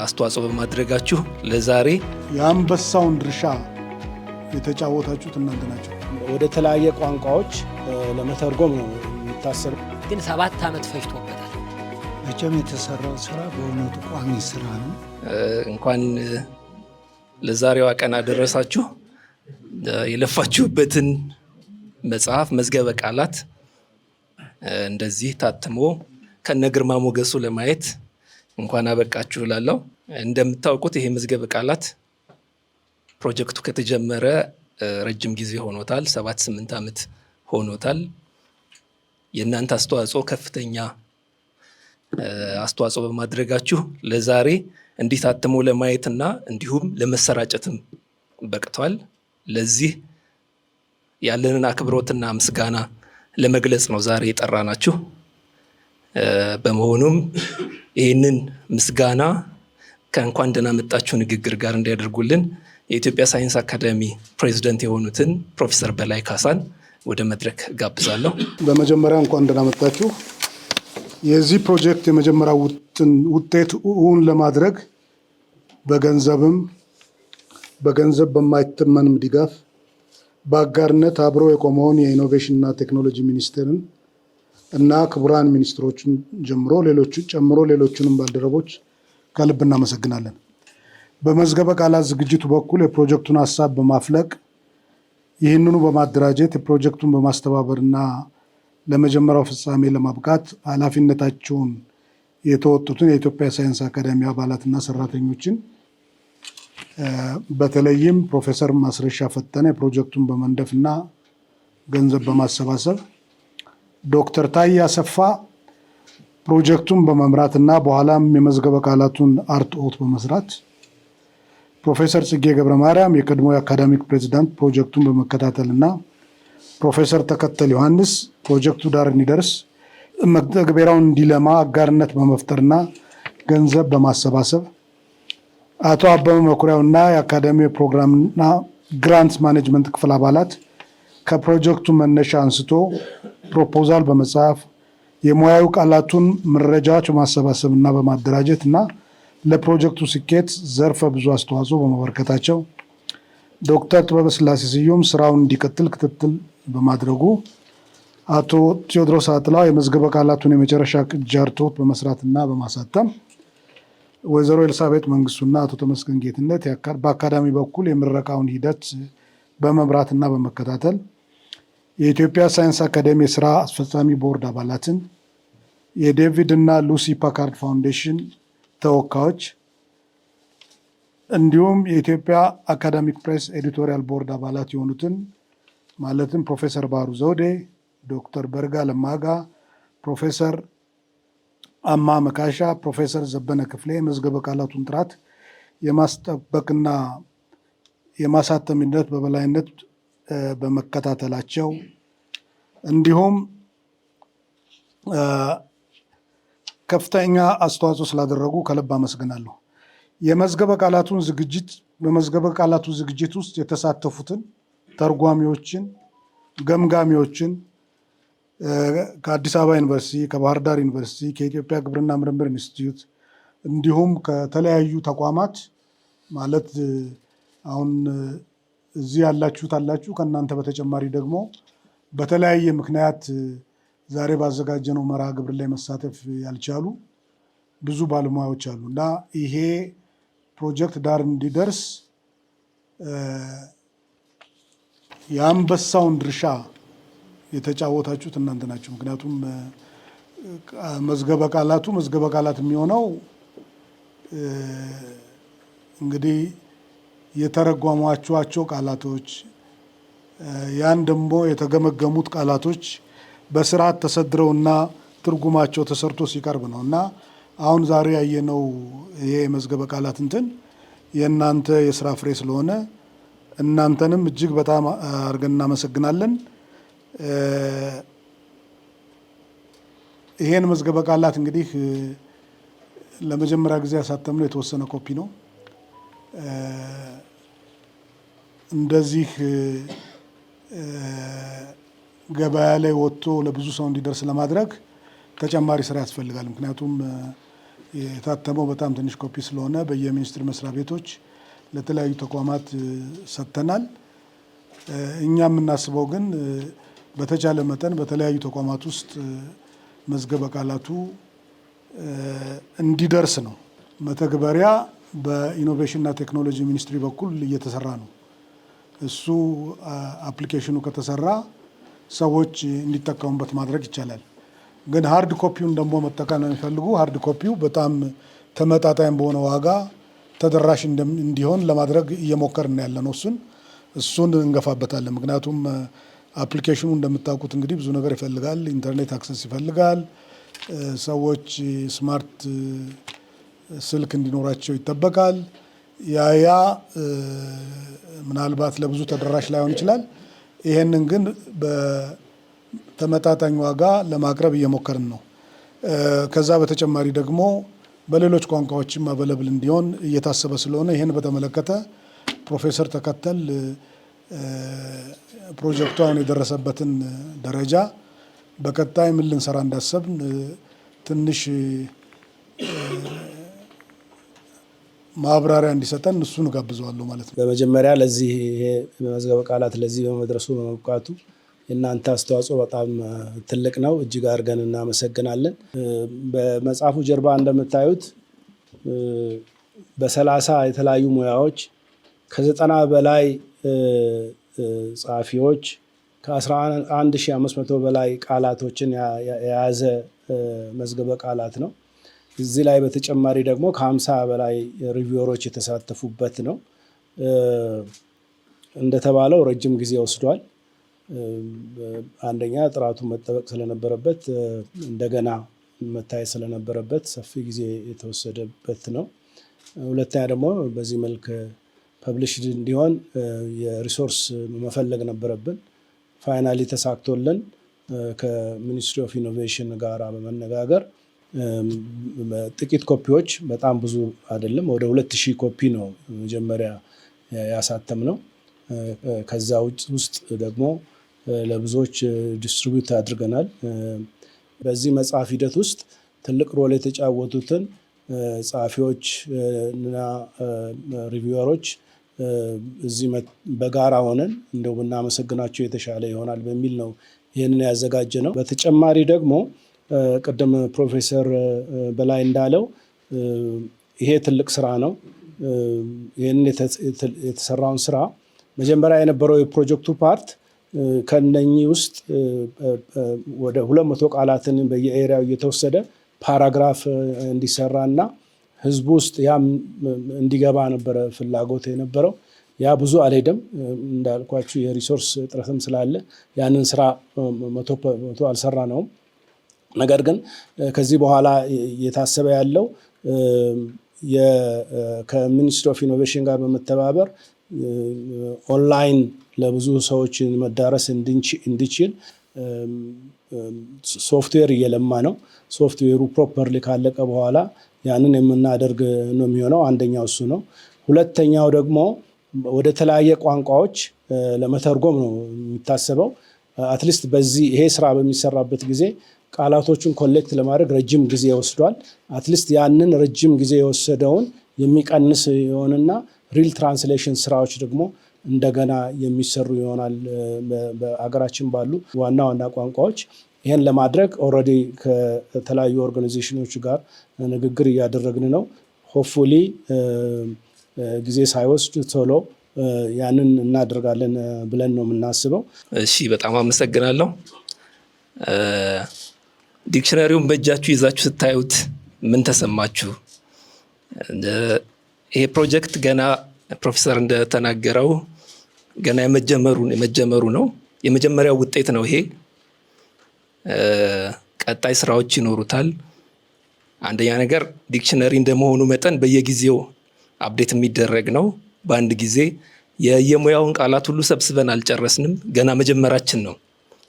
አስተዋጽኦ በማድረጋችሁ ለዛሬ የአንበሳውን ድርሻ የተጫወታችሁት እናንተ ናችሁ። ወደ ተለያየ ቋንቋዎች ለመተርጎም ነው የሚታሰብ። ግን 7 ዓመት ፈጅቶበታል። መቼም የተሰራው ስራ በእውነቱ ቋሚ ስራ ነው። እንኳን ለዛሬዋ ቀን አደረሳችሁ። የለፋችሁበትን መጽሐፍ መዝገበ ቃላት እንደዚህ ታትሞ ከነግርማ ሞገሱ ለማየት እንኳን አበቃችሁ እላለሁ። እንደምታውቁት ይሄ መዝገበ ቃላት ፕሮጀክቱ ከተጀመረ ረጅም ጊዜ ሆኖታል። 7-8 ዓመት ሆኖታል። የእናንተ አስተዋጽኦ ከፍተኛ አስተዋጽኦ በማድረጋችሁ ለዛሬ እንዲህ ታትሞ ለማየትና እንዲሁም ለመሰራጨትም በቅቷል። ለዚህ ያለንን አክብሮትና ምስጋና ለመግለጽ ነው ዛሬ የጠራናችሁ። በመሆኑም ይህንን ምስጋና ከእንኳን ደህና መጣችሁ ንግግር ጋር እንዲያደርጉልን የኢትዮጵያ ሳይንስ አካዳሚ ፕሬዝዳንት የሆኑትን ፕሮፌሰር በላይ ካሳን ወደ መድረክ ጋብዛለሁ። በመጀመሪያ እንኳን ደህና መጣችሁ። የዚህ ፕሮጀክት የመጀመሪያ ውጤት እውን ለማድረግ በገንዘብ በማይተመንም ድጋፍ በአጋርነት አብሮ የቆመውን የኢኖቬሽንና ቴክኖሎጂ ሚኒስቴርን እና ክቡራን ሚኒስትሮችን ጨምሮ ሌሎችንም ባልደረቦች ከልብ እናመሰግናለን። በመዝገበ ቃላት ዝግጅቱ በኩል የፕሮጀክቱን ሀሳብ በማፍለቅ ይህንኑ በማደራጀት የፕሮጀክቱን በማስተባበርና ለመጀመሪያው ፍጻሜ ለማብቃት ኃላፊነታቸውን የተወጡትን የኢትዮጵያ ሳይንስ አካዳሚ አባላትና ሰራተኞችን በተለይም ፕሮፌሰር ማስረሻ ፈጠነ የፕሮጀክቱን በመንደፍና ገንዘብ በማሰባሰብ፣ ዶክተር ታዬ አሰፋ ፕሮጀክቱን በመምራትና በኋላም የመዝገበ ቃላቱን አርትዖት በመስራት፣ ፕሮፌሰር ጽጌ ገብረ ማርያም የቀድሞ የአካዳሚክ ፕሬዚዳንት ፕሮጀክቱን በመከታተልና ፕሮፌሰር ተከተል ዮሐንስ ፕሮጀክቱ ዳር እንዲደርስ መተግበሪያውን እንዲለማ አጋርነት በመፍጠርና ገንዘብ በማሰባሰብ፣ አቶ አበበ መኩሪያውና የአካዳሚ ፕሮግራምና ግራንት ማኔጅመንት ክፍል አባላት ከፕሮጀክቱ መነሻ አንስቶ ፕሮፖዛል በመጻፍ የሙያዊ ቃላቱን መረጃዎች በማሰባሰብና በማደራጀት እና ለፕሮጀክቱ ስኬት ዘርፈ ብዙ አስተዋጽኦ በማበርከታቸው ዶክተር ጥበበ ስላሴ ስዩም ስራውን እንዲቀጥል ክትትል በማድረጉ፣ አቶ ቴዎድሮስ አጥላው የመዝገበ ቃላቱን የመጨረሻ ቅጂ አርትዖት በመስራትና በማሳተም፣ ወይዘሮ ኤልሳቤጥ መንግስቱና አቶ ተመስገን ጌትነት በአካዳሚ በኩል የምረቃውን ሂደት በመምራትና በመከታተል የኢትዮጵያ ሳይንስ አካዳሚ የስራ አስፈጻሚ ቦርድ አባላትን፣ የዴቪድ እና ሉሲ ፓካርድ ፋውንዴሽን ተወካዮች እንዲሁም የኢትዮጵያ አካዳሚክ ፕሬስ ኤዲቶሪያል ቦርድ አባላት የሆኑትን ማለትም ፕሮፌሰር ባህሩ ዘውዴ፣ ዶክተር በርጋ ለማጋ፣ ፕሮፌሰር አማ መካሻ፣ ፕሮፌሰር ዘበነ ክፍሌ የመዝገበ ቃላቱን ጥራት የማስጠበቅና የማሳተም ሂደት በበላይነት በመከታተላቸው እንዲሁም ከፍተኛ አስተዋጽኦ ስላደረጉ ከልብ አመሰግናለሁ። በመዝገበ ቃላቱ ዝግጅት ውስጥ የተሳተፉትን ተርጓሚዎችን፣ ገምጋሚዎችን ከአዲስ አበባ ዩኒቨርሲቲ፣ ከባህር ዳር ዩኒቨርሲቲ፣ ከኢትዮጵያ ግብርና ምርምር ኢንስቲትዩት እንዲሁም ከተለያዩ ተቋማት ማለት አሁን እዚህ ያላችሁ ከእናንተ በተጨማሪ ደግሞ በተለያየ ምክንያት ዛሬ ባዘጋጀነው መርሃ ግብር ላይ መሳተፍ ያልቻሉ ብዙ ባለሙያዎች አሉ እና ይሄ ፕሮጀክት ዳር እንዲደርስ የአንበሳውን ድርሻ የተጫወታችሁት እናንተ ናችሁ። ምክንያቱም መዝገበ ቃላት የሚሆነው እንግዲህ የተረጓሟቸው ቃላቶች ያን ደግሞ የተገመገሙት ቃላቶች በስርዓት ተሰድረውና ትርጉማቸው ተሰርቶ ሲቀርብ ነው እና አሁን ዛሬ ያየነው ይሄ መዝገበ ቃላት የእናንተ የስራ ፍሬ ስለሆነ እናንተንም እጅግ በጣም አድርገን እናመሰግናለን። ይሄን መዝገበ ቃላት እንግዲህ ለመጀመሪያ ጊዜ ያሳተምነው የተወሰነ ኮፒ ነው። እንደዚህ ገበያ ላይ ወጥቶ ለብዙ ሰው እንዲደርስ ለማድረግ ተጨማሪ ስራ ያስፈልጋል። ምክንያቱም የታተመው በጣም ትንሽ ኮፒ ስለሆነ በየሚኒስቴር መስሪያ ቤቶች ለተለያዩ ተቋማት ሰጥተናል። እኛ የምናስበው ግን በተቻለ መጠን በተለያዩ ተቋማት ውስጥ መዝገበ ቃላቱ እንዲደርስ ነው። መተግበሪያ በኢኖቬሽንና ቴክኖሎጂ ሚኒስትሪ በኩል እየተሰራ ነው። እሱ አፕሊኬሽኑ ከተሰራ ሰዎች እንዲጠቀሙበት ማድረግ ይቻላል። ግን ሃርድ ኮፒውን ደግሞ መጠቀም የሚፈልጉ ሃርድ ኮፒው በጣም ተመጣጣኝ በሆነ ዋጋ ተደራሽ እንዲሆን ለማድረግ እየሞከርን ያለ ነው። እሱን እንገፋበታለን። ምክንያቱም አፕሊኬሽኑ እንደምታውቁት እንግዲህ ብዙ ነገር ይፈልጋል። ኢንተርኔት አክሰስ ይፈልጋል። ሰዎች ስማርት ስልክ እንዲኖራቸው ይጠበቃል። ያ ምናልባት ለብዙ ተደራሽ ላይሆን ይችላል። ይሄንን ግን በተመጣጣኝ ዋጋ ለማቅረብ እየሞከርን ነው። ከዛ በተጨማሪ ደግሞ በሌሎች ቋንቋዎችም አቬለብል እንዲሆን እየታሰበ ስለሆነ ይህን በተመለከተ ፕሮፌሰር ተከተል ፕሮጀክቱ አሁን የደረሰበትን ደረጃ በቀጣይ ምን ልንሰራ እንዳሰብን ትንሽ ማብራሪያ እንዲሰጠን እሱን ጋብዘዋለሁ ማለት ነው። በመጀመሪያ ለዚህ መዝገበ ቃላት ለዚህ በመድረሱ በመብቃቱ የእናንተ አስተዋጽኦ በጣም ትልቅ ነው። እጅግ አድርገን እናመሰግናለን። በመጽሐፉ ጀርባ እንደምታዩት በ30 የተለያዩ ሙያዎች ከ90 በላይ ጸሐፊዎች ከ11500 በላይ ቃላቶችን የያዘ መዝገበ ቃላት ነው። እዚህ ላይ በተጨማሪ ደግሞ ከ50 በላይ ሪቪወሮች የተሳተፉበት ነው። እንደተባለው ረጅም ጊዜ ወስዷል። አንደኛ ጥራቱ መጠበቅ ስለነበረበት እንደገና መታየት ስለነበረበት ሰፊ ጊዜ የተወሰደበት ነው። ሁለተኛ ደግሞ በዚህ መልክ ፐብሊሽድ እንዲሆን የሪሶርስ መፈለግ ነበረብን። ፋይናሊ ተሳክቶልን ከሚኒስትሪ ኦፍ ኢኖቬሽን ጋር በመነጋገር ጥቂት ኮፒዎች፣ በጣም ብዙ አይደለም፣ ወደ 2000 ኮፒ ነው መጀመሪያ ያሳተም ነው። ከዛ ውስጥ ደግሞ ለብዙዎች ዲስትሪቢዩት አድርገናል። በዚህ መጽሐፍ ሂደት ውስጥ ትልቅ ሮል የተጫወቱትን ጸሐፊዎች እና ሪቪወሮች እዚህ በጋራ ሆነን እንደው ብናመሰግናቸው የተሻለ ይሆናል በሚል ነው ይህንን ያዘጋጀ ነው። በተጨማሪ ደግሞ ቅድም ፕሮፌሰር በላይ እንዳለው ይሄ ትልቅ ስራ ነው። ይህንን የተሰራውን ስራ መጀመሪያ የነበረው የፕሮጀክቱ ፓርት ከነኚህ ውስጥ ወደ 200 ቃላትን በየኤሪያው እየተወሰደ ፓራግራፍ እንዲሰራ እና ህዝቡ ውስጥ ያም እንዲገባ ነበረ ፍላጎት የነበረው። ያ ብዙ አልሄደም፣ እንዳልኳችሁ የሪሶርስ እጥረትም ስላለ ያንን ስራ 100% አልሰራ ነውም። ነገር ግን ከዚህ በኋላ እየታሰበ ያለው ከሚኒስትሪ ኦፍ ኢኖቬሽን ጋር በመተባበር ኦንላይን ለብዙ ሰዎች መዳረስ እንዲችል ሶፍትዌር እየለማ ነው። ሶፍትዌሩ ፕሮፐርሊ ካለቀ በኋላ ያንን የምናደርግ ነው የሚሆነው። አንደኛው እሱ ነው። ሁለተኛው ደግሞ ወደ ተለያየ ቋንቋዎች ለመተርጎም ነው የሚታሰበው። አትሊስት በዚህ ይሄ ስራ በሚሰራበት ጊዜ ቃላቶቹን ኮሌክት ለማድረግ ረጅም ጊዜ ወስዷል። አትሊስት ያንን ረጅም ጊዜ የወሰደውን የሚቀንስ የሆነና ሪል ትራንስሌሽን ስራዎች ደግሞ እንደገና የሚሰሩ ይሆናል በአገራችን ባሉ ዋና ዋና ቋንቋዎች። ይህን ለማድረግ ኦልሬዲ ከተለያዩ ኦርጋናይዜሽኖች ጋር ንግግር እያደረግን ነው። ሆፕፉሊ ጊዜ ሳይወስድ ቶሎ ያንን እናደርጋለን ብለን ነው የምናስበው። እሺ፣ በጣም አመሰግናለሁ። ዲክሽነሪውን በእጃችሁ ይዛችሁ ስታዩት ምን ተሰማችሁ? ይሄ ፕሮጀክት ገና ፕሮፌሰር እንደተናገረው ገና የመጀመሩ ነው። የመጀመሪያው ውጤት ነው ይሄ። ቀጣይ ስራዎች ይኖሩታል። አንደኛ ነገር ዲክሽነሪ እንደመሆኑ መጠን በየጊዜው አፕዴት የሚደረግ ነው። በአንድ ጊዜ የየሙያውን ቃላት ሁሉ ሰብስበን አልጨረስንም። ገና መጀመራችን ነው።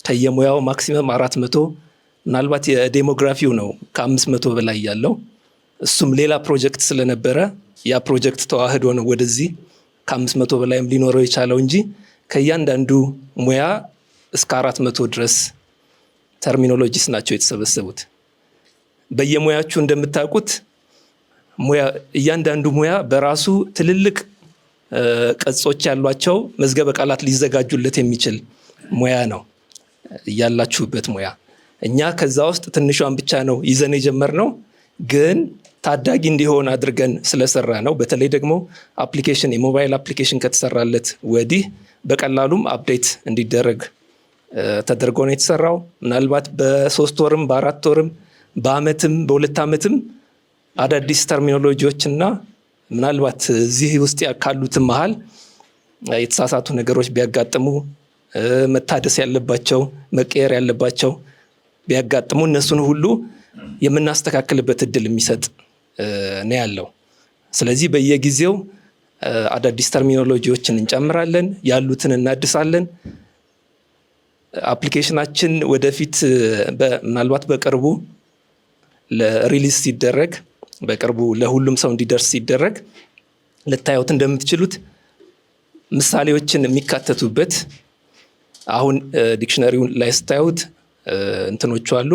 ከየሙያው ማክሲመም 400 ምናልባት የዴሞግራፊው ነው ከ500 በላይ ያለው። እሱም ሌላ ፕሮጀክት ስለነበረ ያ ፕሮጀክት ተዋህዶ ነው ወደዚህ ከ500 በላይም ሊኖረው የቻለው እንጂ ከእያንዳንዱ ሙያ እስከ 400 ድረስ ተርሚኖሎጂስ ናቸው የተሰበሰቡት። በየሙያችሁ እንደምታውቁት እያንዳንዱ ሙያ በራሱ ትልልቅ ቅጾች ያሏቸው መዝገበ ቃላት ሊዘጋጁለት የሚችል ሙያ ነው ያላችሁበት ሙያ። እኛ ከዛ ውስጥ ትንሿን ብቻ ነው ይዘን የጀመርነው፣ ግን ታዳጊ እንዲሆን አድርገን ስለሰራ ነው። በተለይ ደግሞ አፕሊኬሽን የሞባይል አፕሊኬሽን ከተሰራለት ወዲህ በቀላሉም አፕዴት እንዲደረግ ተደርጎ ነው የተሰራው። ምናልባት በ3 ወርም በ4 ወርም በአመትም በ2 ዓመትም አዳዲስ ተርሚኖሎጂዎችና ምናልባት እዚህ ውስጥ ካሉትም መሃል የተሳሳቱ ነገሮች ቢያጋጥሙ መታደስ ያለባቸው መቀየር ያለባቸው ቢያጋጥሙ እነሱን ሁሉ የምናስተካክልበት እድል የሚሰጥ ነው ያለው። ስለዚህ በየጊዜው አዳዲስ ተርሚኖሎጂዎችን እንጨምራለን፣ ያሉትን እናድሳለን። አፕሊኬሽናችን ወደፊት ምናልባት በቅርቡ ለሪሊዝ ሲደረግ በቅርቡ ለሁሉም ሰው እንዲደርስ ሲደረግ ልታዩት እንደምትችሉት ምሳሌዎችን የሚካተቱበት አሁን ዲክሽነሪውን ላይ ስታዩት እንትኖቹ አሉ፣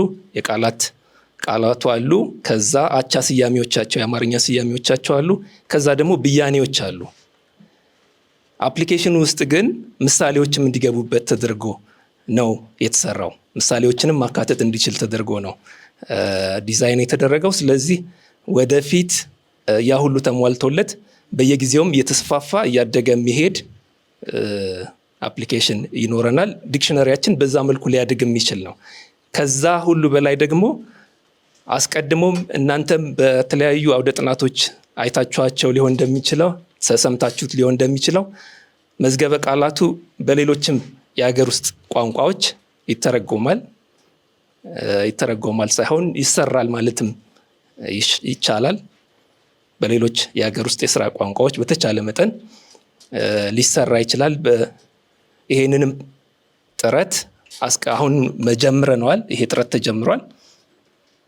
ቃላቱ አሉ፣ ከዛ አቻ ስያሜዎቻቸው የአማርኛ ስያሜዎቻቸው አሉ፣ ከዛ ደግሞ ብያኔዎች አሉ። አፕሊኬሽኑ ውስጥ ግን ምሳሌዎችም እንዲገቡበት ተደርጎ ነው የተሰራው። ምሳሌዎችንም ማካተት እንዲችል ተደርጎ ነው ዲዛይን የተደረገው። ስለዚህ ወደፊት ያ ሁሉ ተሟልቶለት በየጊዜውም እየተስፋፋ እያደገ የሚሄድ አፕሊኬሽን ይኖረናል። ዲክሽነሪያችን በዛ መልኩ ሊያድግ የሚችል ነው። ከዛ ሁሉ በላይ ደግሞ አስቀድሞም እናንተም በተለያዩ አውደ ጥናቶች አይታችኋቸው ሊሆን እንደሚችለው ሰምታችሁት ሊሆን እንደሚችለው መዝገበ ቃላቱ በሌሎችም የሀገር ውስጥ ቋንቋዎች ይተረጎማል ሳይሆን ይሰራል ማለትም ይቻላል። በሌሎች የሀገር ውስጥ የስራ ቋንቋዎች በተቻለ መጠን ሊሰራ ይችላል። ይሄንንም ጥረት አሁን መጀምረነዋል። ይሄ ጥረት ተጀምሯል።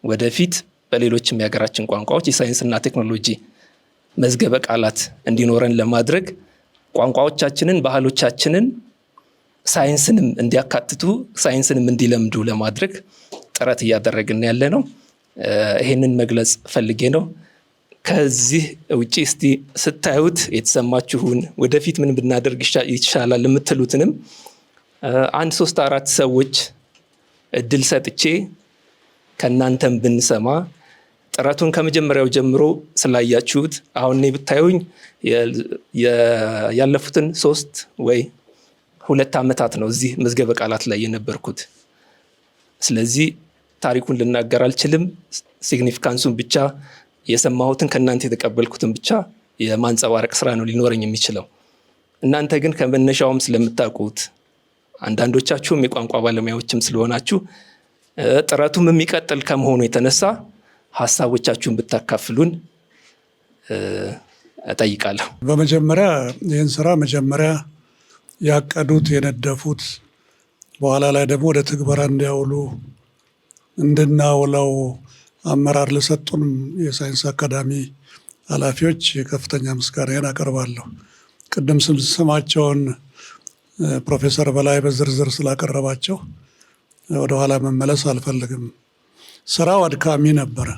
ወደፊት በሌሎችም የሀገራችን ቋንቋዎች የሳይንስና ቴክኖሎጂ መዝገበ ቃላት እንዲኖረን ለማድረግ ቋንቋዎቻችንን፣ ባህሎቻችንን ሳይንስንም እንዲያካትቱ ሳይንስንም እንዲለምዱ ለማድረግ ጥረት እያደረግን ያለ ነው። ይሄንን መግለጽ ፈልጌ ነው። ከዚህ ውጪ እስቲ ስታዩት የተሰማችሁን ወደፊት ምን ብናደርግ ይሻላል የምትሉትንም 1 3 4 ሰዎች እድል ሰጥቼ ከናንተም ብንሰማ ጥረቱን ከመጀመሪያው ጀምሮ ስላያችሁት አሁን እኔ ብታዩኝ ያለፉትን 3 ወይ 2 ዓመታት ነው እዚህ መዝገበ ቃላት ላይ የነበርኩት። ስለዚህ ታሪኩን ልናገር አልችልም። ሲግኒፊካንሱን ብቻ የሰማሁትን ከናንተ የተቀበልኩትን ብቻ የማንጸባረቅ ስራ ነው ሊኖረኝ የሚችለው። እናንተ ግን ከመነሻውም ስለምታውቁት አንዳንዶቻችሁም የቋንቋ ባለሙያዎችም ስለሆናችሁ ጥረቱም የሚቀጥል ከመሆኑ የተነሳ ሐሳቦቻችሁን ብታካፍሉን እጠይቃለሁ። በመጀመሪያ ይህን ስራ መጀመሪያ ያቀዱት የነደፉት በኋላ ላይ ደግሞ ወደ ትግበራ እንዲያውሉ እንድናውለው አመራር ለሰጡን የሳይንስ አካዳሚ ኃላፊዎች ከፍተኛ ምስጋናዬን አቀርባለሁ። ቅድም ስማቸውን ፕሮፌሰር በላይ በዝርዝር ስላቀረባቸው ወደኋላ መመለስ አልፈልግም። ስራው አድካሚ ነበረ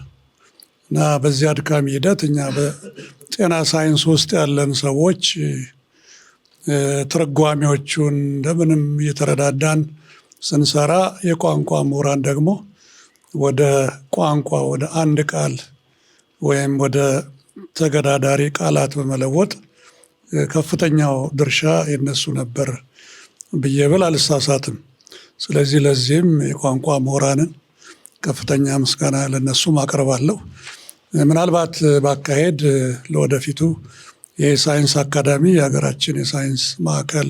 እና በዚህ አድካሚ ሂደት እኛ በጤና ሳይንስ ውስጥ ያለን ሰዎች ትርጓሜዎቹን እንደምንም እየተረዳዳን ስንሰራ የቋንቋ ምሁራን ደግሞ ወደ ቋንቋ ወደ አንድ ቃል ወይም ወደ ተገዳዳሪ ቃላት በመለወጥ ከፍተኛው ድርሻ የነሱ ነበር ብዬ ብል አልሳሳትም። ስለዚህ ለዚህም የቋንቋ ምሁራንን ከፍተኛ ምስጋና ለነሱም አቀርባለሁ። ምናልባት ባካሄድ ለወደፊቱ የሳይንስ አካዳሚ የሀገራችን የሳይንስ ማዕከል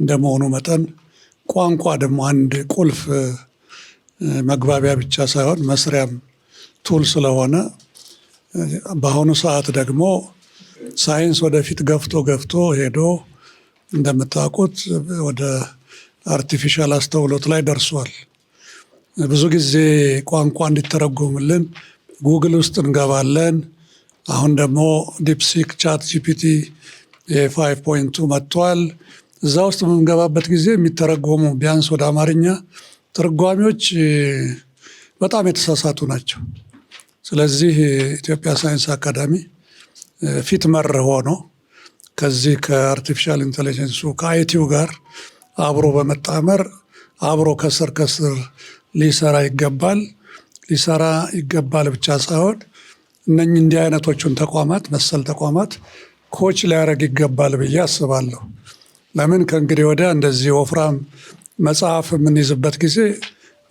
እንደመሆኑ መጠን ቋንቋ ደግሞ አንድ ቁልፍ መግባቢያ ብቻ ሳይሆን መስሪያም ቱል ስለሆነ በአሁኑ ሰዓት ደግሞ ሳይንስ ወደፊት ገፍቶ ሄዶ እንደምታውቁት ወደ አርቲፊሻል አስተውሎት ላይ ደርሷል። ብዙ ጊዜ ቋንቋ እንዲተረጎምልን ጉግል ውስጥ እንገባለን። አሁን ደግሞ ዲፕሲክ ቻት ጂፒቲ 5.2 መጥቷል። እዛ ውስጥ በምንገባበት ጊዜ የሚተረጎሙ ቢያንስ ወደ አማርኛ ትርጓሚዎች በጣም የተሳሳቱ ናቸው። ስለዚህ ኢትዮጵያ ሳይንስ አካዳሚ ፊት መር ሆኖ ከዚህ ከአርቲፊሻል ኢንቴሊጀንሱ ከአይቲው ጋር አብሮ በመጣመር አብሮ ከስር ሊሰራ ይገባል ብቻ ሳይሆን እነኚህ እንዲህ አይነቶቹን ተቋማት መሰል ተቋማት ኮች ሊያደርግ ይገባል ብዬ አስባለሁ። ለምን ከእንግዲህ ወዲያ እንደዚህ ወፍራም መጽሐፍ የምንይዝበት ጊዜ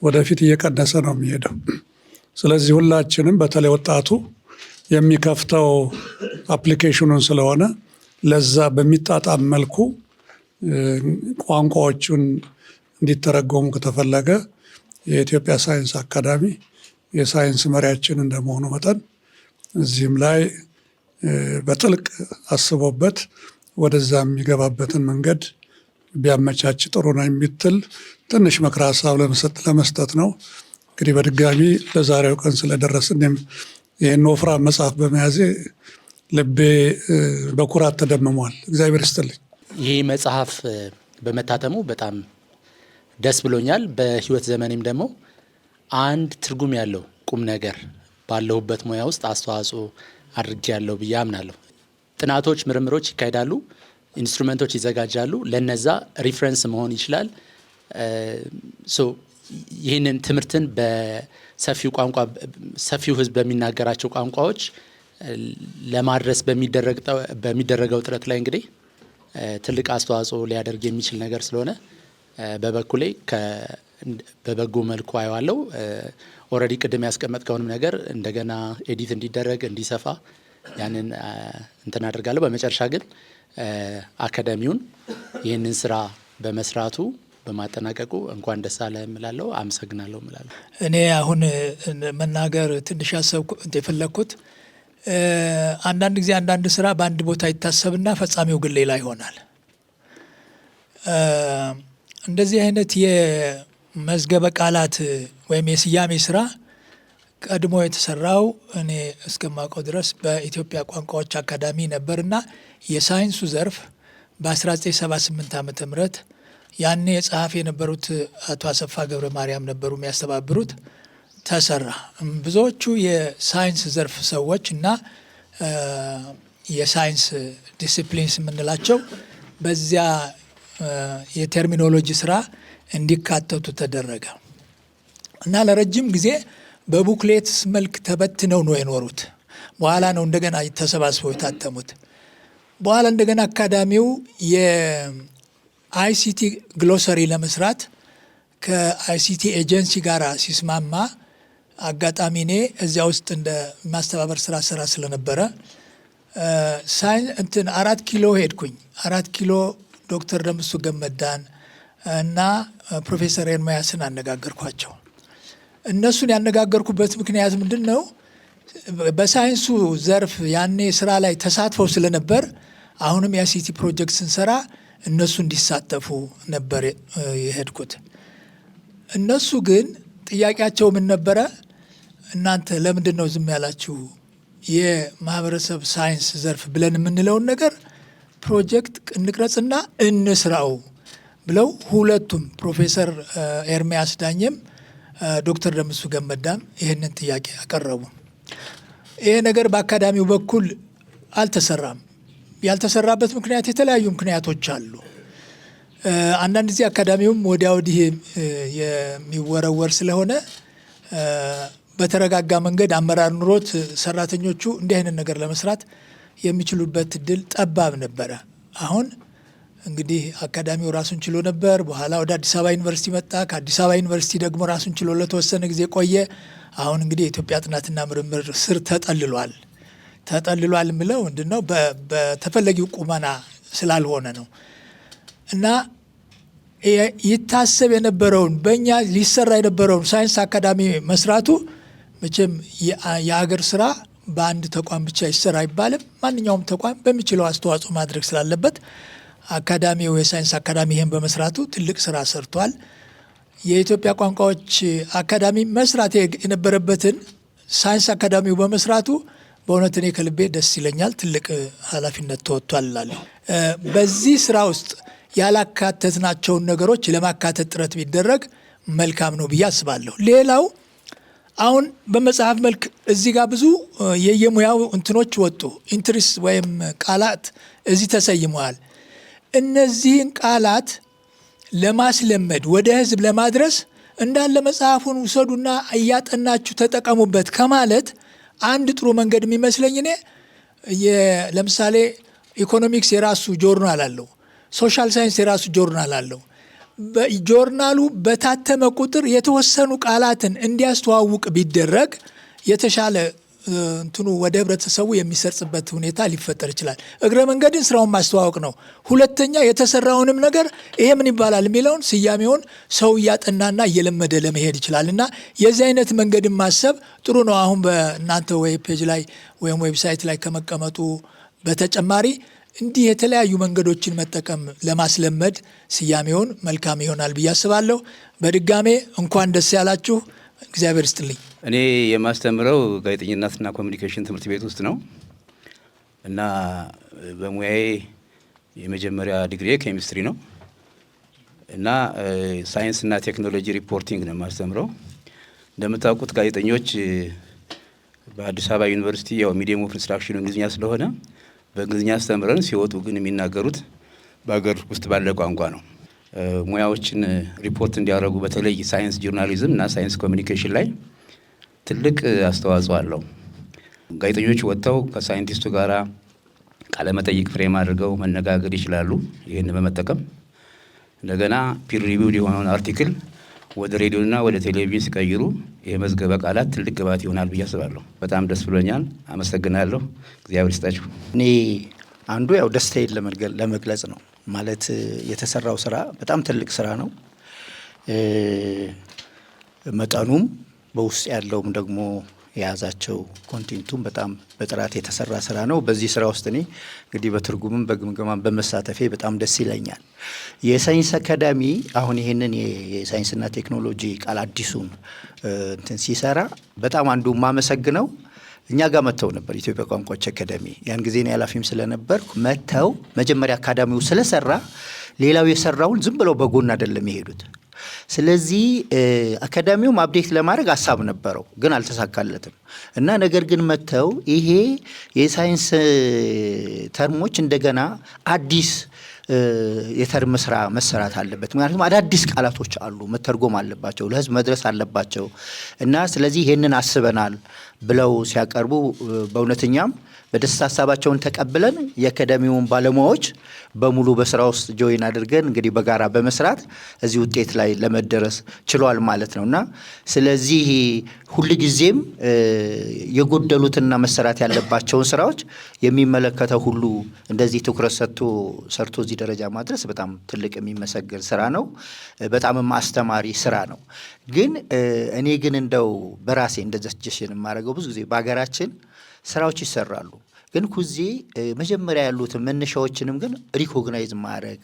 ወደፊት እየቀነሰ ነው የሚሄደው። ስለዚህ ሁላችንም በተለይ ወጣቱ የሚከፍተው አፕሊኬሽኑን ስለሆነ ለዛ በሚጣጣም መልኩ ቋንቋዎቹን እንዲተረጎሙ ከተፈለገ የኢትዮጵያ ሳይንስ አካዳሚ የሳይንስ መሪያችን እንደመሆኑ መጠን እዚህም ላይ በጥልቅ አስቦበት ወደዛ የሚገባበትን መንገድ ቢያመቻች ጥሩ ነው የሚትል ትንሽ ምክረ ሀሳብ ለመስጠት ነው። እንግዲህ በድጋሚ ለዛሬው ቀን ስለደረስን ይህን ወፍራም መጽሐፍ በመያዜ ልቤ በኩራት ተደምሟል። እግዚአብሔር ይስጥልኝ። ይህ መጽሐፍ በመታተሙ በጣም ደስ ብሎኛል። በህይወት ዘመኔም ደግሞ አንድ ትርጉም ያለው ቁም ነገር ባለሁበት ሙያ ውስጥ አስተዋጽኦ አድርጌያለሁ ብዬ አምናለሁ። ጥናቶች፣ ምርምሮች ይካሄዳሉ፣ ኢንስትሩመንቶች ይዘጋጃሉ። ለነዛ ሪፍረንስ መሆን ይችላል። ይህንን ትምህርትን በሰፊው ቋንቋ ሰፊው ህዝብ በሚናገራቸው ቋንቋዎች ለማድረስ በሚደረገው ጥረት ላይ እንግዲህ ትልቅ አስተዋጽኦ ሊያደርግ የሚችል ነገር ስለሆነ በበኩሌ በበጎ መልኩ አየዋለሁ። ኦልሬዲ ቅድም ያስቀመጥከውንም ነገር እንደገና ኤዲት እንዲደረግ እንዲሰፋ ያንን እንትን አደርጋለሁ። በመጨረሻ ግን አካዳሚውን ይህንን ስራ በመስራቱ በማጠናቀቁ እንኳን ደስ አለ እላለሁ። አመሰግናለሁ እላለሁ። እኔ አሁን መናገር ትንሽ የፈለግኩት አንዳንድ ጊዜ አንዳንድ ስራ በአንድ ቦታ ይታሰብና ፈጻሚው ግን ሌላ ይሆናል። እንደዚህ አይነት የመዝገበ ቃላት ወይም የስያሜ ስራ ቀድሞ የተሰራው እኔ እስከማውቀው ድረስ በኢትዮጵያ ቋንቋዎች አካዳሚ ነበርና የሳይንሱ ዘርፍ በ1978 ዓመተ ምህረት ያኔ ጸሐፊ የነበሩት አቶ አሰፋ ገብረ ማርያም ነበሩ የሚያስተባብሩት። ተሰራ። ብዙዎቹ የሳይንስ ዘርፍ ሰዎች እና የሳይንስ ዲሲፕሊንስ የምንላቸው በዚያ የቴርሚኖሎጂ ስራ እንዲካተቱ ተደረገ እና ለረጅም ጊዜ በቡክሌት መልክ ተበትነው ነው የኖሩት። በኋላ ነው እንደገና ተሰባስበው የታተሙት። በኋላ እንደገና አካዳሚው የአይሲቲ ግሎሰሪ ለመስራት ከአይሲቲ ኤጀንሲ ጋር ሲስማማ አጋጣሚ እኔ እዚያ ውስጥ እንደ ማስተባበር ስራ ስለነበረ 4 ኪሎ ሄድኩኝ። 4 ኪሎ ዶክተር ደምሱ ገመዳን እና ፕሮፌሰር ኤርሚያስን አነጋገርኳቸው። እነሱን ያነጋገርኩበት ምክንያት ምንድን ነው? በሳይንሱ ዘርፍ ያኔ ስራ ላይ ተሳትፈው ስለነበር አሁንም የአይሲቲ ፕሮጀክት ስንሰራ እነሱ እንዲሳተፉ ነበር የሄድኩት። እነሱ ግን ጥያቄያቸው ምን ነበረ? እናንተ ለምንድን ነው ዝም ያላችሁ? የማህበረሰብ ሳይንስ ዘርፍ ብለን የምንለውን ነገር ፕሮጀክት እንቅረጽና እንስራው ብለው ሁለቱም ፕሮፌሰር ኤርሚያስ ዳኘም ዶክተር ደምሱ ገመዳም ይህንን ጥያቄ አቀረቡ። ይሄ ነገር በአካዳሚው በኩል አልተሰራም። ያልተሰራበት ምክንያት የተለያዩ ምክንያቶች አሉ። አንዳንድ ጊዜ አካዳሚውም ወዲያ ወዲህ የሚወረወር ስለሆነ በተረጋጋ መንገድ አመራር ኑሮት ሰራተኞቹ እንዲህ አይነት ነገር ለመስራት የሚችሉበት እድል ጠባብ ነበረ። አሁን እንግዲህ አካዳሚው ራሱን ችሎ ነበር። በኋላ ወደ አዲስ አበባ ዩኒቨርሲቲ መጣ። ከአዲስ አበባ ዩኒቨርሲቲ ደግሞ ራሱን ችሎ ለተወሰነ ጊዜ ቆየ። አሁን እንግዲህ የኢትዮጵያ ጥናትና ምርምር ስር ተጠልሏል። ተጠልሏል የምለው ምንድን ነው? በተፈለጊው ቁመና ስላልሆነ ነው። እና ይታሰብ የነበረውን በእኛ ሊሰራ የነበረውን ሳይንስ አካዳሚ መስራቱ መቼም የሀገር ስራ በአንድ ተቋም ብቻ ይሰራ አይባልም። ማንኛውም ተቋም በሚችለው አስተዋጽኦ ማድረግ ስላለበት አካዳሚው የሳይንስ አካዳሚ ይህን በመስራቱ ትልቅ ስራ ሰርቷል። የኢትዮጵያ ቋንቋዎች አካዳሚ መስራት የነበረበትን ሳይንስ አካዳሚው በመስራቱ በእውነት እኔ ከልቤ ደስ ይለኛል። ትልቅ ኃላፊነት ተወጥቷል እላለሁ። በዚህ ስራ ውስጥ ያላካተትናቸውን ነገሮች ለማካተት ጥረት ቢደረግ መልካም ነው ብዬ አስባለሁ። ሌላው አሁን በመጽሐፍ መልክ እዚህ ጋር ብዙ የየሙያው እንትኖች ወጡ። ኢንትሪስ ወይም ቃላት እዚህ ተሰይመዋል። እነዚህን ቃላት ለማስለመድ ወደ ህዝብ ለማድረስ እንዳለ መጽሐፉን ውሰዱና እያጠናችሁ ተጠቀሙበት ከማለት አንድ ጥሩ መንገድ የሚመስለኝ እኔ ለምሳሌ ኢኮኖሚክስ የራሱ ጆርናል አለው፣ ሶሻል ሳይንስ የራሱ ጆርናል አለው። ጆርናሉ በታተመ ቁጥር የተወሰኑ ቃላትን እንዲያስተዋውቅ ቢደረግ የተሻለ እንትኑ ወደ ህብረተሰቡ የሚሰርጽበት ሁኔታ ሊፈጠር ይችላል። እግረ መንገድን ስራውን ማስተዋወቅ ነው። ሁለተኛ የተሰራውንም ነገር ይሄ ምን ይባላል የሚለውን ስያሜውን ሰው እያጠናና እየለመደ ለመሄድ ይችላል እና የዚህ አይነት መንገድን ማሰብ ጥሩ ነው። አሁን በእናንተ ዌብ ፔጅ ላይ ወይም ዌብሳይት ላይ ከመቀመጡ በተጨማሪ እንዲህ የተለያዩ መንገዶችን መጠቀም ለማስለመድ ስያሜውን መልካም ይሆናል ብዬ አስባለሁ። በድጋሜ እንኳን ደስ ያላችሁ። እግዚአብሔር ይስጥልኝ። እኔ የማስተምረው ጋዜጠኝነትና ኮሚኒኬሽን ትምህርት ቤት ውስጥ ነው እና በሙያዬ የመጀመሪያ ዲግሪ ኬሚስትሪ ነው እና ሳይንስና ቴክኖሎጂ ሪፖርቲንግ ነው የማስተምረው። እንደምታውቁት ጋዜጠኞች በአዲስ አበባ ዩኒቨርሲቲ ያው ሚዲየም ኦፍ ኢንስትራክሽን እንግሊዝኛ ስለሆነ በእንግሊዝኛ አስተምረን ሲወጡ ግን የሚናገሩት በሀገር ውስጥ ባለ ቋንቋ ነው። ሙያዎችን ሪፖርት እንዲያደርጉ በተለይ ሳይንስ ጆርናሊዝም እና ሳይንስ ኮሚኒኬሽን ላይ ትልቅ አስተዋጽኦ አለው። ጋዜጠኞች ወጥተው ከሳይንቲስቱ ጋር ቃለመጠይቅ ፍሬም አድርገው መነጋገር ይችላሉ። ይህን በመጠቀም እንደገና ፒር ሪቪውድ የሆነውን አርቲክል ወደ ሬዲዮና ወደ ቴሌቪዥን ሲቀይሩ ይህ መዝገበ ቃላት ትልቅ ግባት ይሆናል ብዬ አስባለሁ። በጣም ደስ ብሎኛል። አመሰግናለሁ። እግዚአብሔር ይስጣችሁ። እኔ አንዱ ያው ደስታዬን ለመግለጽ ነው። ማለት የተሰራው ስራ በጣም ትልቅ ስራ ነው። መጠኑም በውስጥ ያለውም ደግሞ የያዛቸው ኮንቴንቱም በጣም በጥራት የተሰራ ስራ ነው። በዚህ ስራ ውስጥ እኔ እንግዲህ በትርጉምም በግምገማም በመሳተፌ በጣም ደስ ይለኛል። የሳይንስ አካዳሚ አሁን ይሄንን የሳይንስና ቴክኖሎጂ ቃል አዲሱን እንትን ሲሰራ በጣም አንዱ የማመሰግነው እኛ ጋር መጥተው ነበር። ኢትዮጵያ ቋንቋዎች አካዳሚ ያን ጊዜ ነው ኃላፊም ስለነበርኩ መጥተው መጀመሪያ አካዳሚው ስለሰራ ሌላው የሰራውን ዝም ብለው በጎን አይደለም የሄዱት። ስለዚህ አካዳሚውም አፕዴት ለማድረግ ሀሳብ ነበረው ግን አልተሳካለትም እና ነገር ግን መጥተው ይሄ የሳይንስ ተርሞች እንደገና አዲስ የተርም ስራ መሰራት አለበት። ምክንያቱም አዳዲስ ቃላቶች አሉ፣ መተርጎም አለባቸው፣ ለህዝብ መድረስ አለባቸው እና ስለዚህ ይሄንን አስበናል ብለው ሲያቀርቡ በእውነተኛም በደስታ ሀሳባቸውን ተቀብለን የአካዳሚውን ባለሙያዎች በሙሉ በስራ ውስጥ ጆይን አድርገን እንግዲህ በጋራ በመስራት እዚህ ውጤት ላይ ለመደረስ ችሏል ማለት ነው እና ስለዚህ ሁልጊዜም የጎደሉትና መሰራት ያለባቸውን ስራዎች የሚመለከተው ሁሉ እንደዚህ ትኩረት ሰርቶ እዚህ ደረጃ ማድረስ በጣም ትልቅ የሚመሰገን ስራ ነው። በጣምም አስተማሪ ስራ ነው። ግን እኔ ግን እንደው በራሴ እንደ ሰጀሽን የማደርገው ብዙ ጊዜ በሀገራችን ስራዎች ይሰራሉ፣ ግን ኩዚ መጀመሪያ ያሉትን መነሻዎችንም ግን ሪኮግናይዝ ማድረግ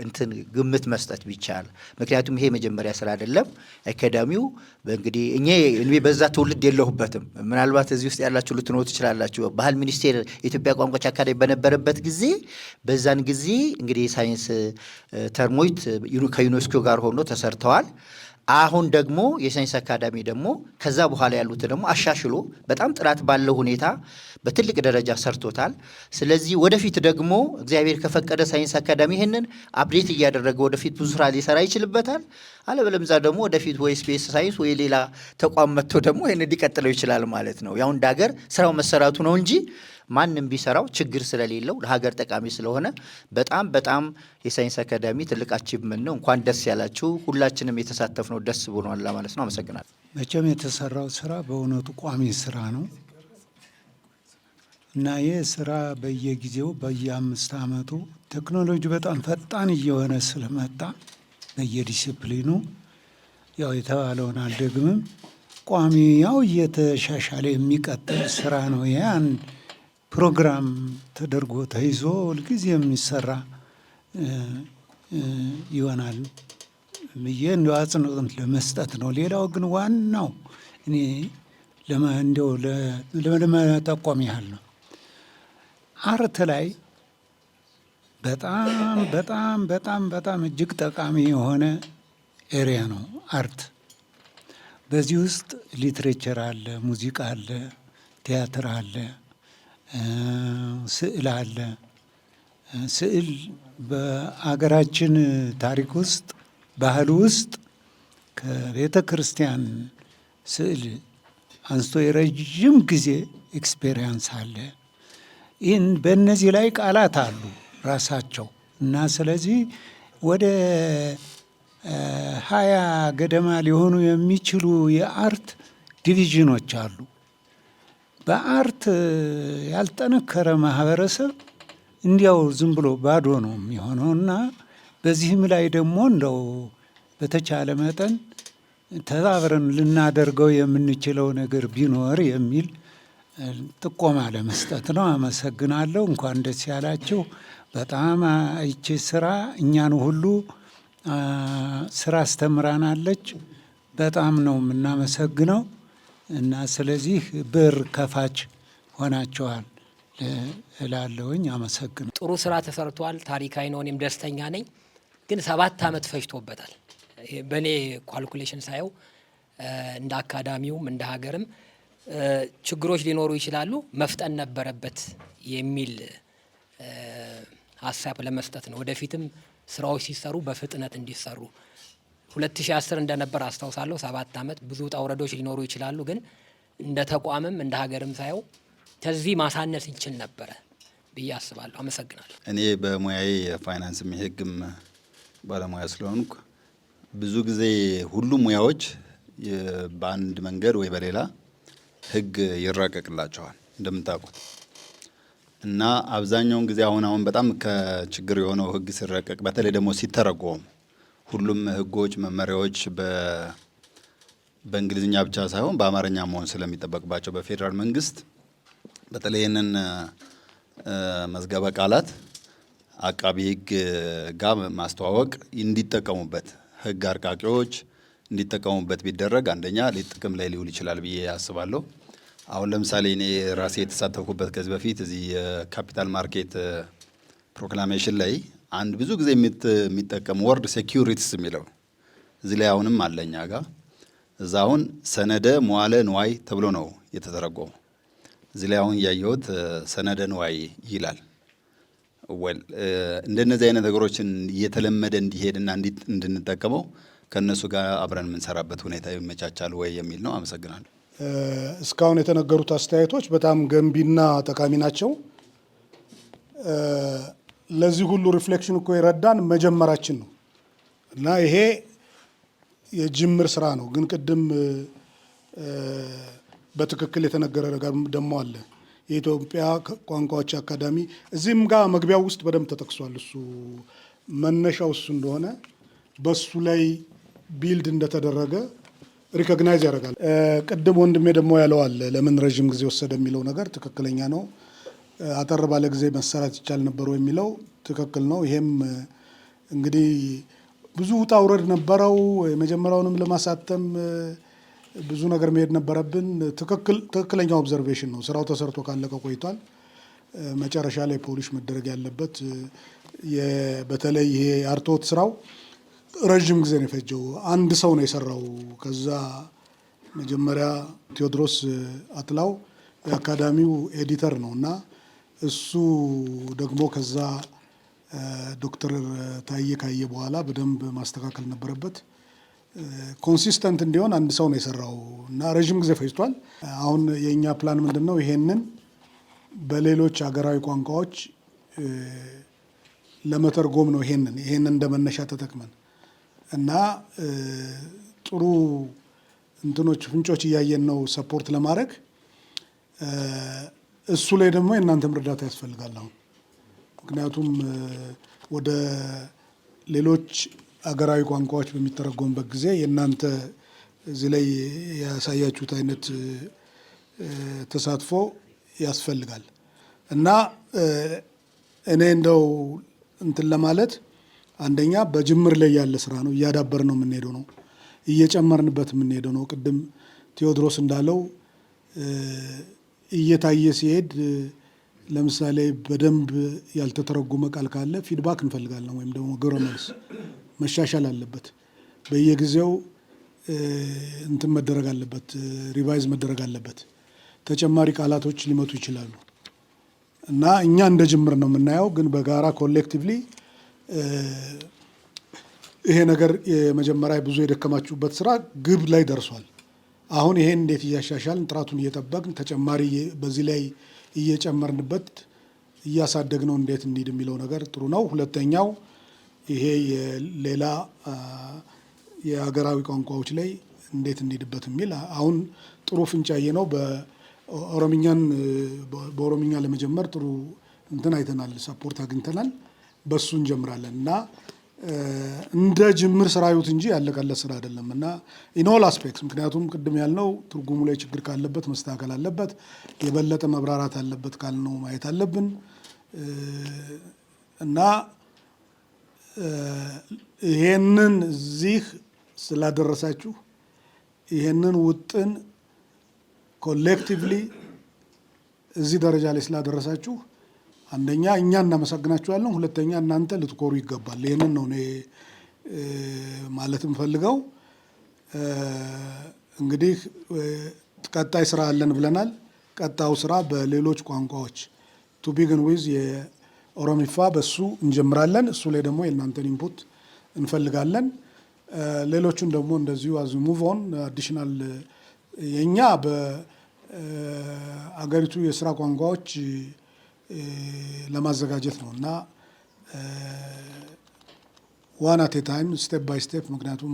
እንትን ግምት መስጠት ቢቻል። ምክንያቱም ይሄ መጀመሪያ ስራ አይደለም። አካዳሚው እንግዲህ እኔ በዛ ትውልድ የለሁበትም። ምናልባት እዚህ ውስጥ ያላችሁ ልትኖሩ ትችላላችሁ። ባህል ሚኒስቴር የኢትዮጵያ ቋንቋዎች አካዳሚ በነበረበት ጊዜ በዛን ጊዜ እንግዲህ የሳይንስ ተርሞች ከዩኔስኮ ጋር ሆኖ ተሰርተዋል። አሁን ደግሞ የሳይንስ አካዳሚ ደግሞ ከዛ በኋላ ያሉት ደግሞ አሻሽሎ በጣም ጥራት ባለው ሁኔታ በትልቅ ደረጃ ሰርቶታል። ስለዚህ ወደፊት ደግሞ እግዚአብሔር ከፈቀደ ሳይንስ አካዳሚ ይህንን አፕዴት እያደረገ ወደፊት ብዙ ስራ ሊሰራ ይችልበታል። አለበለዚያ ደግሞ ወደፊት ወይ ስፔስ ሳይንስ ወይ ሌላ ተቋም መጥቶ ደግሞ ይህንን ሊቀጥለው ይችላል ማለት ነው። ያው እንደ ሀገር ስራው መሰራቱ ነው እንጂ ማንም ቢሰራው ችግር ስለሌለው ለሀገር ጠቃሚ ስለሆነ በጣም የሳይንስ አካዳሚ ትልቅ አቺቭመንት ነው። እንኳን ደስ ያላችሁ። ሁላችንም የተሳተፍነው ደስ ብሎናል ማለት ነው። አመሰግናለሁ። መቼም የተሰራው ስራ በእውነቱ ቋሚ ስራ ነው እና ይህ ስራ በየጊዜው በየ5 ዓመቱ ቴክኖሎጂ በጣም ፈጣን እየሆነ ስለመጣ በየዲሲፕሊኑ ያው የተባለውን አልደግምም፣ ቋሚ ያው እየተሻሻለ የሚቀጥል ስራ ነው። ያን ፕሮግራም ተደርጎ ተይዞ ሁልጊዜ የሚሰራ ይሆናል ብዬ እንደ አጽንኦት ለመስጠት ነው። ሌላው ግን ዋናው እኔ እንዲያው ለመጠቆም ያህል ነው። አርት ላይ በጣም እጅግ ጠቃሚ የሆነ ኤሪያ ነው አርት። በዚህ ውስጥ ሊትሬቸር አለ፣ ሙዚቃ አለ፣ ቲያትር አለ፣ ስዕል አለ። ስዕል በአገራችን ታሪክ ውስጥ ባህል ውስጥ ከቤተ ክርስቲያን ስዕል አንስቶ የረዥም ጊዜ ኤክስፔሪየንስ አለ። ይህን በእነዚህ ላይ ቃላት አሉ ራሳቸው እና ስለዚህ ወደ 20 ገደማ ሊሆኑ የሚችሉ የአርት ዲቪዥኖች አሉ። በአርት ያልጠነከረ ማህበረሰብ እንዲያው ዝም ብሎ ባዶ ነው የሚሆነው እና በዚህም ላይ ደግሞ እንደው በተቻለ መጠን ተባብረን ልናደርገው የምንችለው ነገር ቢኖር የሚል ጥቆማ ለመስጠት ነው። አመሰግናለሁ። እንኳን ደስ ያላችሁ። በጣም ይቺ ስራ እኛን ሁሉ ስራ አስተምራናለች። በጣም ነው የምናመሰግነው እና ስለዚህ በር ከፋች ሆናችኋል እላለሁኝ። አመሰግናለሁ። ጥሩ ስራ ተሰርቷል። ታሪካዊ ነው። እኔም ደስተኛ ነኝ። ግን 7 ዓመት ፈጅቶበታል። በእኔ ኳልኩሌሽን ሳየው እንደ አካዳሚውም እንደ ሀገርም ችግሮች ሊኖሩ ይችላሉ፣ መፍጠን ነበረበት የሚል ሀሳብ ለመስጠት ነው። ወደፊትም ስራዎች ሲሰሩ በፍጥነት እንዲሰሩ 2010 እንደነበር አስታውሳለሁ። 7 ዓመት ብዙ ውጣ ውረዶች ሊኖሩ ይችላሉ። ግን እንደ ተቋምም እንደ ሀገርም ሳየው ከዚህ ማሳነስ ይችል ነበረ ብዬ አስባለሁ። አመሰግናለሁ። እኔ በሙያዬ የፋይናንስም የህግም ባለሙያ ስለሆንኩ ብዙ ጊዜ ሁሉም ሙያዎች በአንድ መንገድ ወይ በሌላ ህግ ይራቀቅላቸዋል እንደምታውቁት እና አብዛኛውን ጊዜ አሁን በጣም ከችግር የሆነው ህግ ሲረቀቅ በተለይ ደግሞ ሲተረጎም ሁሉም ህጎች፣ መመሪያዎች በእንግሊዝኛ ብቻ ሳይሆን በአማርኛ መሆን ስለሚጠበቅባቸው በፌዴራል መንግስት በተለይ ይህንን መዝገበ ቃላት አቃቢ ህግ ጋር ማስተዋወቅ እንዲጠቀሙበት ህግ አርቃቂዎች እንዲጠቀሙበት ቢደረግ አንደኛ ጥቅም ላይ ሊውል ይችላል ብዬ አስባለሁ። አሁን ለምሳሌ እኔ ራሴ የተሳተፍኩበት ከዚህ በፊት እዚህ የካፒታል ማርኬት ፕሮክላሜሽን ላይ አንድ ብዙ ጊዜ የሚጠቀም ወርድ ሴኪዩሪቲስ የሚለው እዚህ ላይ አሁንም አለኛ ጋር እዛ አሁን ሰነደ መዋለ ንዋይ ተብሎ ነው የተተረጎመው። እዚህ ላይ አሁን ያየሁት ሰነደ ንዋይ ይላል። እንደነዚህ አይነት ነገሮችን እየተለመደ እንዲሄድና እንድንጠቀመው ከነሱ ጋር አብረን የምንሰራበት ሁኔታ ይመቻቻል ወይ የሚል ነው። አመሰግናለሁ። እስካሁን የተነገሩት አስተያየቶች በጣም ገንቢና ጠቃሚ ናቸው። ለዚህ ሁሉ ሪፍሌክሽን እኮ የረዳን መጀመራችን ነው እና ይሄ የጅምር ስራ ነው። ግን ቅድም በትክክል የተነገረ ነገር ደግሞ አለ። የኢትዮጵያ ቋንቋዎች አካዳሚ እዚህም ጋር መግቢያው ውስጥ በደንብ ተጠቅሷል። እሱ መነሻው እሱ እንደሆነ በሱ ላይ ቢልድ እንደተደረገ ሪኮግናይዝ ያደርጋል። ቅድም ወንድሜ ደግሞ ያለው አለ ለምን ረዥም ጊዜ ወሰደ የሚለው ነገር ትክክለኛ ነው። አጠር ባለ ጊዜ መሰራት ይቻል ነበረው የሚለው ትክክል ነው። ይሄም እንግዲህ ብዙ ውጣ ውረድ ነበረው። የመጀመሪያውንም ለማሳተም ብዙ ነገር መሄድ ነበረብን። ትክክለኛ ኦብዘርቬሽን ነው። ስራው ተሰርቶ ካለቀ ቆይቷል። መጨረሻ ላይ ፖሊሽ መደረግ ያለበት በተለይ ይሄ አርቶት ስራው ረዥም ጊዜ ነው የፈጀው። አንድ ሰው ነው የሰራው። ከዛ መጀመሪያ ቴዎድሮስ አጥላው የአካዳሚው ኤዲተር ነው እና እሱ ደግሞ ከዛ ዶክተር ታዬ ካየ በኋላ በደንብ ማስተካከል ነበረበት። ኮንሲስተንት እንዲሆን አንድ ሰው ነው የሰራው እና ረዥም ጊዜ ፈጅቷል። አሁን የእኛ ፕላን ምንድን ነው? ይሄንን በሌሎች ሀገራዊ ቋንቋዎች ለመተርጎም ነው። ይሄንን እንደ መነሻ ተጠቅመን እና ጥሩ እንትኖች ፍንጮች እያየን ነው ሰፖርት ለማድረግ። እሱ ላይ ደግሞ የእናንተም እርዳታ ያስፈልጋል አሁን። ምክንያቱም ወደ ሌሎች አገራዊ ቋንቋዎች በሚተረጎምበት ጊዜ የእናንተ እዚህ ላይ ያሳያችሁት አይነት ተሳትፎ ያስፈልጋል እና እኔ እንደው እንትን ለማለት አንደኛ በጅምር ላይ ያለ ስራ ነው። እያዳበር ነው የምንሄደው ነው እየጨመርንበት የምንሄደው ነው። ቅድም ቴዎድሮስ እንዳለው እየታየ ሲሄድ ለምሳሌ በደንብ ያልተተረጎመ ቃል ካለ ፊድባክ እንፈልጋለን፣ ወይም ደግሞ ግብረ መልስ መሻሻል አለበት። በየጊዜው እንትን መደረግ አለበት፣ ሪቫይዝ መደረግ አለበት። ተጨማሪ ቃላቶች ሊመጡ ይችላሉ እና እኛ እንደ ጅምር ነው የምናየው፣ ግን በጋራ ኮሌክቲቭሊ ይሄ ነገር የመጀመሪያ ብዙ የደከማችሁበት ስራ ግብ ላይ ደርሷል። አሁን ይሄን እንዴት እያሻሻልን ጥራቱን እየጠበቅን ተጨማሪ በዚህ ላይ እየጨመርንበት እያሳደግነው እንዴት እንሂድ የሚለው ነገር ጥሩ ነው። ሁለተኛው ይሄ ሌላ የሀገራዊ ቋንቋዎች ላይ እንዴት እንሂድበት የሚል አሁን ጥሩ ፍንጫዬ ነው። በኦሮምኛ ለመጀመር ጥሩ እንትን አይተናል፣ ሰፖርት አግኝተናል። በሱ እንጀምራለን እና እንደ ጅምር ስራ ይሁት እንጂ ያለቀለት ስራ አይደለም እና ኢን ኦል አስፔክትስ፣ ምክንያቱም ቅድም ያልነው ትርጉሙ ላይ ችግር ካለበት መስተካከል አለበት፣ የበለጠ መብራራት አለበት ካልነው ማየት አለብን እና ይሄንን እዚህ ስላደረሳችሁ ይሄንን ውጥን ኮሌክቲቭሊ እዚህ ደረጃ ላይ ስላደረሳችሁ አንደኛ እኛ እናመሰግናችኋለን፣ ሁለተኛ እናንተ ልትኮሩ ይገባል። ይህንን ነው እኔ ማለት የምፈልገው። እንግዲህ ቀጣይ ስራ አለን ብለናል። ቀጣዩ ስራ በሌሎች ቋንቋዎች ቱ ቢግን ዊዝ የኦሮሚፋ በሱ እንጀምራለን። እሱ ላይ ደግሞ የእናንተን ኢንፑት እንፈልጋለን። ሌሎቹን ደግሞ እንደዚሁ አዝ ሙቭ ኦን አዲሽናል የእኛ በአገሪቱ የስራ ቋንቋዎች ለማዘጋጀት ነው እና ዋን አት ታይም ስቴፕ ባይ ስቴፕ፣ ምክንያቱም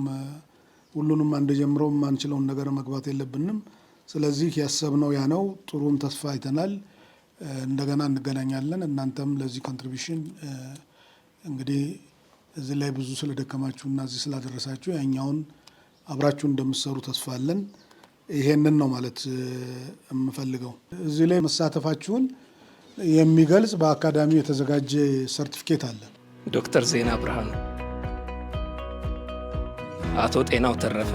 ሁሉንም አንድ ጀምሮ የማንችለውን ነገር መግባት የለብንም። ስለዚህ ያሰብነው ያ ነው። ጥሩም ተስፋ አይተናል። እንደገና እንገናኛለን። እናንተም ለዚህ ኮንትሪቢሽን እንግዲህ እዚህ ላይ ብዙ ስለደከማችሁና እዚህ ስላደረሳችሁ ያኛውን አብራችሁ እንደምትሰሩ ተስፋ አለን። ይሄንን ነው ማለት የምፈልገው። እዚህ ላይ መሳተፋችሁን የሚገልጽ በአካዳሚው የተዘጋጀ ሰርቲፊኬት አለ። ዶክተር ዜና ብርሃኑ፣ አቶ ጤናው ተረፈ፣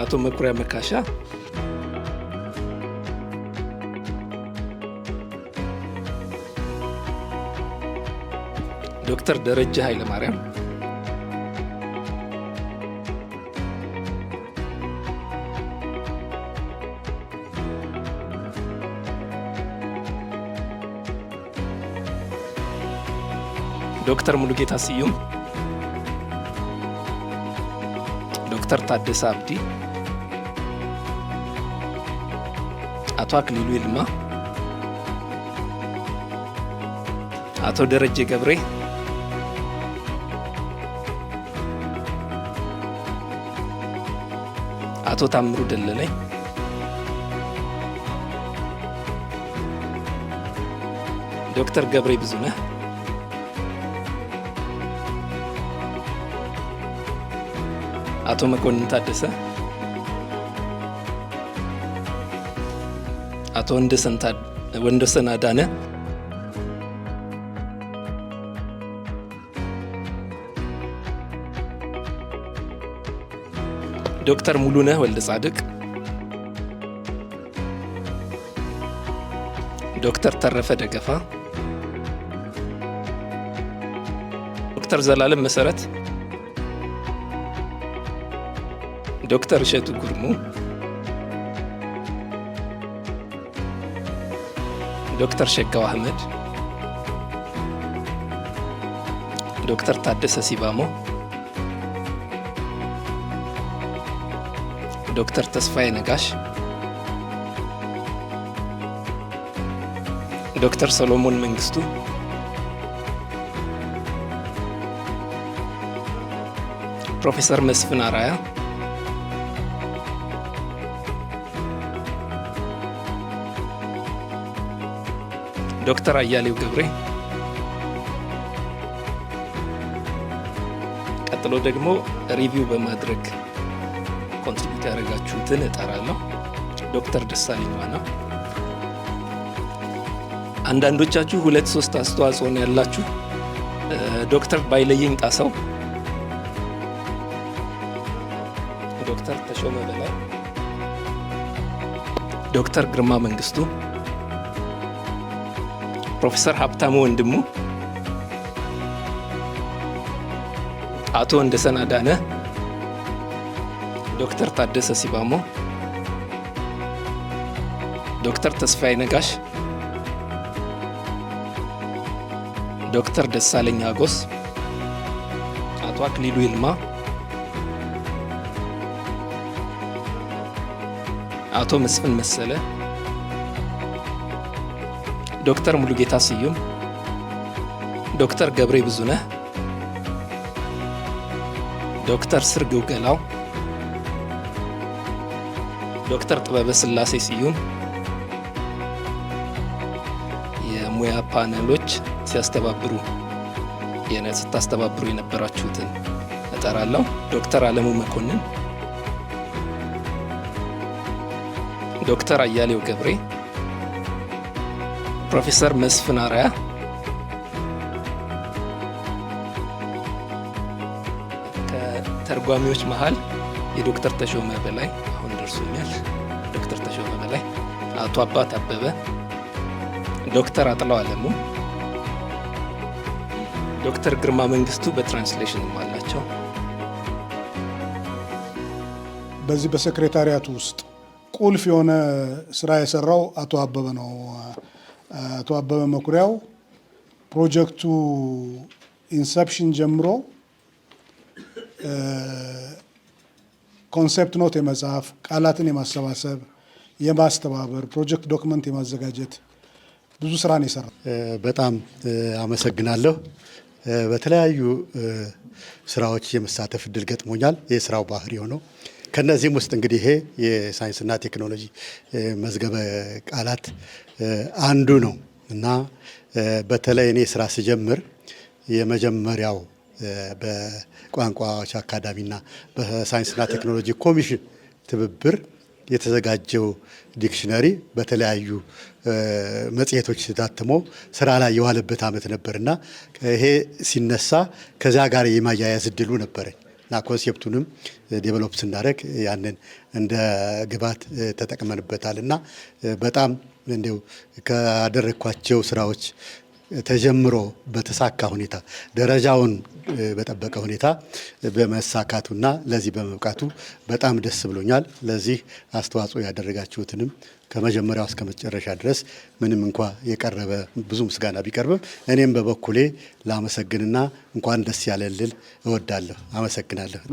አቶ መኩሪያ መካሻ፣ ዶክተር ደረጀ ኃይለማርያም፣ ዶክተር ሙሉጌታ ስዩም፣ ዶክተር ታደሰ አብዲ፣ አቶ አክሊሉ ይልማ፣ አቶ ደረጀ ገብሬ፣ አቶ ታምሩ ደለለኝ፣ ዶክተር ገብሬ ብዙነህ፣ አቶ መኮንን ታደሰ፣ አቶ ወንደሰን አዳነ፣ ዶክተር ሙሉነህ ወልደ ጻድቅ፣ ዶክተር ተረፈ ደገፋ፣ ዶክተር ዘላለም መሰረት፣ ዶክተር እሸቱ ጉርሙ፣ ዶክተር ሸጋው አህመድ፣ ዶክተር ታደሰ ሲባሞ፣ ዶክተር ተስፋዬ ነጋሽ፣ ዶክተር ሰሎሞን መንግስቱ፣ ፕሮፌሰር መስፍን አራያ፣ ዶክተር አያሌው ገብሬ፣ ቀጥሎ ደግሞ ሪቪው በማድረግ ኮንትሪቢዩት ያደረጋችሁትን እጠራለሁ። ዶክተር ደሳለኝ ዋና፣ አንዳንዶቻችሁ 2-3 አስተዋጽኦ ነው ያላችሁ። ዶክተር ባይለየኝ ጣሰው፣ ዶክተር ተሾመ በላይ፣ ዶክተር ግርማ መንግስቱ፣ ፕሮፌሰር ሀብታሙ ወንድሙ፣ አቶ ወንደሰን አዳነ፣ ዶክተር ታደሰ ሲባሞ፣ ዶክተር ተስፋዬ ነጋሽ፣ ዶክተር ደሳለኝ አጎስ፣ አቶ አክሊሉ ይልማ፣ አቶ መስፍን መሰለ፣ ዶክተር ሙሉጌታ ስዩም፣ ዶክተር ገብሬ ብዙነህ፣ ዶክተር ስርግው ገላው፣ ዶክተር ጥበበ ስላሴ ስዩም፣ የሙያ ፓነሎች ስታስተባብሩ የነበራችሁትን እጠራለሁ። ዶክተር አለሙ መኮንን፣ ዶክተር አያሌው ገብሬ፣ ፕሮፌሰር መስፍን አርአያ፣ ከተርጓሚዎች መሃል የዶክተር ተሾመ በላይ አሁን ደርሶኛል። ዶክተር ተሾመ በላይ፣ አቶ አባት አበበ፣ ዶክተር አጥላው አለሙ፣ ዶክተር ግርማ መንግስቱ በትራንስሌሽንም አላቸው። በዚህ በሴክሬታሪያቱ ውስጥ ቁልፍ የሆነ ስራ የሰራው አቶ አበበ ነው። አቶ አበበ መኩሪያው ፕሮጀክቱ ኢንሰፕሽን ጀምሮ ኮንሴፕት ኖት የመጻፍ፣ ቃላትን የማሰባሰብ፣ የማስተባበር፣ ፕሮጀክት ዶክመንት የማዘጋጀት ብዙ ስራ ነው የሰራው። በጣም አመሰግናለሁ። በተለያዩ ስራዎች የመሳተፍ እድል ገጥሞኛል። የስራው ባህሪ ሆነው ከነዚህም ውስጥ እንግዲህ ይሄ የሳይንስና ቴክኖሎጂ መዝገበ ቃላት አንዱ ነው እና በተለይ እኔ ስራ ስጀምር የመጀመሪያው በቋንቋዎች አካዳሚና በሳይንስና ቴክኖሎጂ ኮሚሽን ትብብር የተዘጋጀው ዲክሽነሪ በተለያዩ መጽሔቶች ታትሞ ስራ ላይ የዋለበት ዓመት ነበርና ይሄ ሲነሳ ከዚያ ጋር የማያያዝ እድሉ ነበረኝ እና ኮንሴፕቱንም ዴቨሎፕ ስናደርግ ያንን እንደ ግብዓት ተጠቅመንበታል እና በጣም እንዲያው ካደረግኳቸው ስራዎች ተጀምሮ በተሳካ ሁኔታ ደረጃውን በጠበቀ ሁኔታ በመሳካቱና ለዚህ በመብቃቱ በጣም ደስ ብሎኛል። ለዚህ አስተዋጽኦ ያደረጋችሁትንም ከመጀመሪያው እስከ መጨረሻ ድረስ ምንም እንኳ የቀረበ ብዙ ምስጋና ቢቀርብም እኔም በበኩሌ ላመሰግንና እንኳን ደስ ያለልል እወዳለሁ። አመሰግናለሁ።